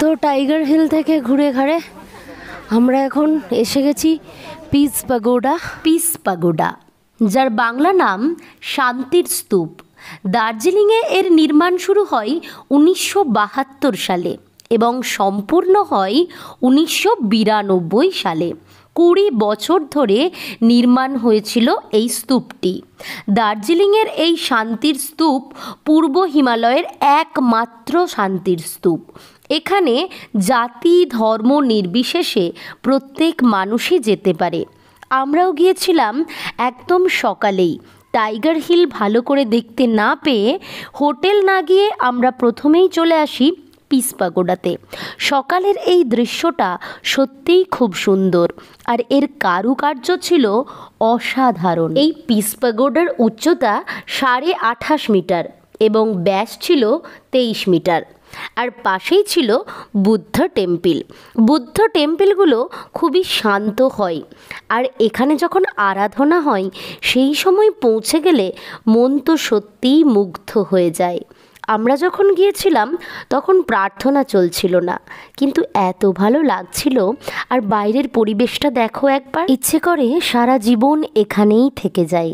তো tiger hill থেকে ঘুরে ঘাড়ে আমরা এখন এসে গেছি পিস পাগোডা, যার বাংলা নাম শান্তির স্তূপ। দার্জিলিংয়ে এর নির্মাণ শুরু হয় 1972 সালে এবং সম্পূর্ণ হয় 1992 সালে। 20 বছর ধরে নির্মাণ হয়েছিল এই স্তূপটি। দার্জিলিংয়ের এই শান্তির স্তূপ পূর্ব হিমালয়ের একমাত্র শান্তির স্তূপ। এখানে জাতি ধর্ম নির্বিশেষে প্রত্যেক মানুষই যেতে পারে। আমরাও গিয়েছিলাম একদম সকালেই। টাইগার হিল ভালো করে দেখতে না পেয়ে হোটেল না গিয়ে আমরা প্রথমেই চলে আসি পিস পাগোডাতে। সকালের এই দৃশ্যটা সত্যিই খুব সুন্দর, আর এর কারুকার্য ছিল অসাধারণ। এই পিস পাগোডার উচ্চতা 28.5 মিটার এবং ব্যাস ছিল 23 মিটার। আর পাশেই ছিল বুদ্ধ টেম্পলগুলো খুবই শান্ত হয়, আর এখানে যখন আরাধনা হয় সেই সময় পৌঁছে গেলে মন তো সত্যিই মুগ্ধ হয়ে যায়। আমরা যখন গিয়েছিলাম তখন প্রার্থনা চলছিল না, কিন্তু এত ভালো লাগছিল। আর বাইরের পরিবেশটা দেখো একবার, ইচ্ছে করে সারা জীবন এখানেই থেকে যাই।